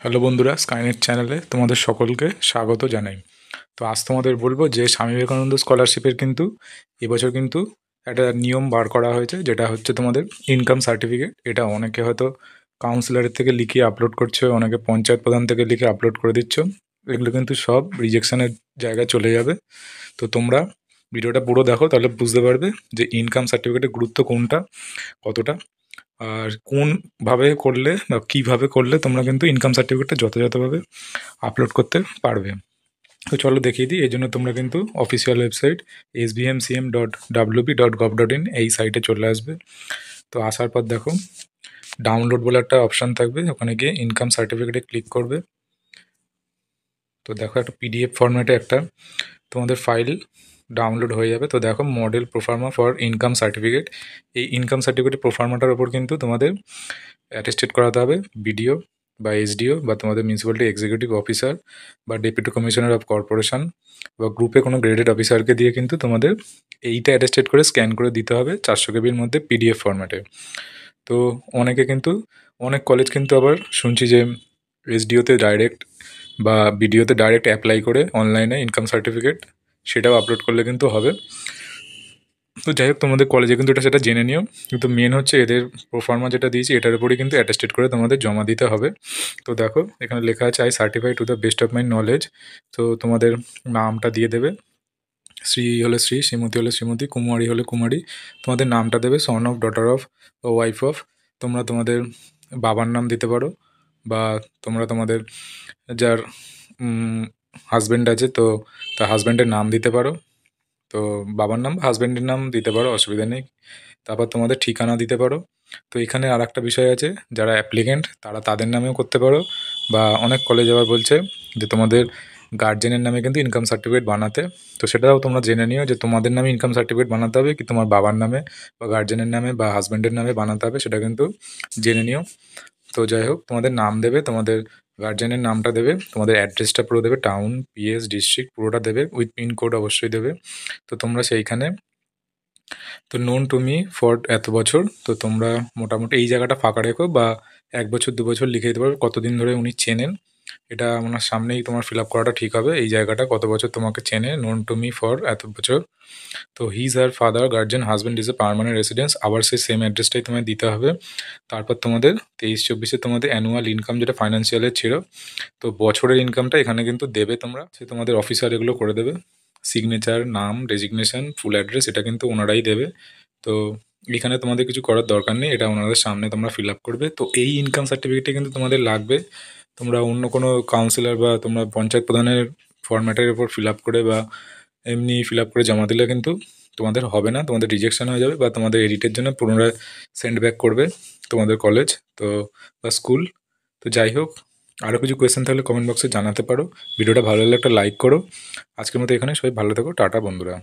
Hello বন্ধুরা, Skynet চ্যানেলে তোমাদের সকলকে স্বাগত জানাই। তো আজ তোমাদের বলবো যে স্বামী বিবেকানন্দ স্কলারশিপের কিন্তু এবছর কিন্তু একটা নিয়ম বার করা হয়েছে, যেটা হচ্ছে তোমাদের ইনকাম সার্টিফিকেট। এটা অনেকে হয়তো কাউন্সিলরের থেকে লিখিয়ে আপলোড করছো, অনেকে পঞ্চায়েত প্রধান থেকে লিখে আপলোড করে দিচ্ছ। এগুলো কিন্তু সব রিজেকশনের জায়গায় চলে যাবে। তো তোমরা ভিডিওটা পুরো দেখো, তাহলে বুঝতে পারবে যে ইনকাম সার্টিফিকেটের গুরুত্ব কোনটা, কতটা, আর কোনভাবে করলে বা কীভাবে করলে তোমরা কিন্তু ইনকাম সার্টিফিকেটটা যথাযথভাবে আপলোড করতে পারবে। তো চলো দেখিয়ে দিই। এই জন্য তোমরা কিন্তু অফিসিয়াল ওয়েবসাইট sbmcm.wp.gov.in এই সাইটে চলে আসবে। তো আসার পর দেখো ডাউনলোড বলে একটা অপশান থাকবে, ওখানে গিয়ে ইনকাম সার্টিফিকেটে ক্লিক করবে। তো দেখো একটা পিডিএফ ফরম্যাটে একটা তোমাদের ফাইল ডাউনলোড হয়ে যাবে। তো দেখো model proforma for income certificate. এই ইনকাম সার্টিফিকেট প্রোফার্মাটার ওপর কিন্তু তোমাদের অ্যাটেস্টেড করাতে হবে বিডিও বা এসডিও বা তোমাদের মিউনিসিপ্যালিটি এক্সিকিউটিভ অফিসার বা ডেপুটি কমিশনার অফ কর্পোরেশন বা গ্রুপে কোনো গ্রেডেড অফিসারকে দিয়ে কিন্তু তোমাদের এইটা অ্যাটেস্টেড করে স্ক্যান করে দিতে হবে 400 কেবির মধ্যে পিডিএফ ফরম্যাটে। তো অনেকে কিন্তু অনেক কলেজ কিন্তু আবার শুনছি যে এসডিওতে ডাইরেক্ট বা বিডিওতে ডাইরেক্ট অ্যাপ্লাই করে অনলাইনে ইনকাম সার্টিফিকেট সেটাও আপলোড করলে কিন্তু হবে। তো যাই হোক, তোমাদের কলেজে কিন্তু এটা সেটা জেনে নিও। কিন্তু মেন হচ্ছে এদের প্রোফার্মা যেটা দিয়েছি এটার উপরেই কিন্তু অ্যাটেস্টেড করে তোমাদের জমা দিতে হবে। তো দেখো এখানে লেখা আছে I certify to the best of my knowledge. তো তোমাদের নামটা দিয়ে দেবে, শ্রী হলে শ্রী, শ্রীমতী হলে শ্রীমতী, কুমারী হলে কুমারী, তোমাদের নামটা দেবে, son of, daughter of, wife of. তোমরা তোমাদের বাবার নাম দিতে পারো বা তোমরা তোমাদের যার হাজব্যান্ড আছে তো তার হাজব্যান্ডের নাম দিতে পারো। তো বাবার নাম বা হাজব্যান্ডের নাম দিতে পারো, অসুবিধা নেই। তারপর তোমাদের ঠিকানা দিতে পারো। তো এখানে আর একটা বিষয় আছে, যারা অ্যাপ্লিকেন্ট তারা তাদের নামেও করতে পারো, বা অনেক কলেজ আবার বলছে যে তোমাদের গার্জেনের নামে কিন্তু ইনকাম সার্টিফিকেট বানাতে। তো সেটাও তোমরা জেনে নিও যে তোমাদের নামে ইনকাম সার্টিফিকেট বানাতে হবে কি তোমার বাবার নামে বা গার্জেনের নামে বা হাজব্যান্ডের নামে বানাতে হবে, সেটা কিন্তু জেনে নিও। তো যাই হোক, তোমাদের নাম দেবে, তোমাদের গার্জেনের নামটা দেবে, তোমাদের অ্যাড্রেসটা পুরো দেবে, টাউন, পিএস, ডিস্ট্রিক্ট পুরোটা দেবে, উইথ পিনকোড অবশ্যই দেবে। তো তোমরা সেইখানে তো নোন টু মি ফর এত বছর, তো তোমরা মোটামুটি এই জায়গাটা ফাঁকা রেখো, বা 1 বছর 2 বছর লিখে দিতে পারবে কতদিন ধরে উনি চেনেন। এটা ওনার সামনেই তোমার ফিল আপ করাটা ঠিক হবে, এই জায়গাটা কত বছর তোমাকে চেনে, নোন টু মি ফর এত বছর। তো হিজ আর father guardian husband is a permanent residence, আবার সেই সেম অ্যাড্রেসটাই তোমায় দিতে হবে। তারপর তোমাদের 23-24-এ তোমাদের অ্যানুয়াল ইনকাম যেটা ফাইন্যান্সিয়ালের ছিল, তো বছরের ইনকামটা এখানে কিন্তু দেবে তোমরা, সে তোমাদের অফিসার এগুলো করে দেবে। সিগনেচার, নাম, রেজিগনেশন, ফুল অ্যাড্রেস এটা কিন্তু ওনারাই দেবে। তো এখানে তোমাদের কিছু করার দরকার নেই, এটা ওনাদের সামনে তোমরা ফিল আপ করবে। তো এই ইনকাম সার্টিফিকেটটা কিন্তু তোমাদের লাগবে। তোমরা অন্য কোনো কাউন্সিলর বা তোমরা পঞ্চায়েত প্রধানের ফরম্যাটের উপর ফিল আপ করে বা এমনি ফিল আপ করে জমা দিলে কিন্তু তোমাদের হবে না, তোমাদের রিজেকশন হয়ে যাবে, বা তোমাদের এডিটের জন্য পুনরায় সেন্ড ব্যাক করবে তোমাদের কলেজ তো বা স্কুল। তো যাই হোক, আরও কিছু কোয়েশ্চেন থাকলে কমেন্ট বক্সে জানাতে পারো। ভিডিওটা ভালো লাগলে একটা লাইক করো। আজকের মতো এখানে, সবাই ভালো থেকো, টাটা বন্ধুরা।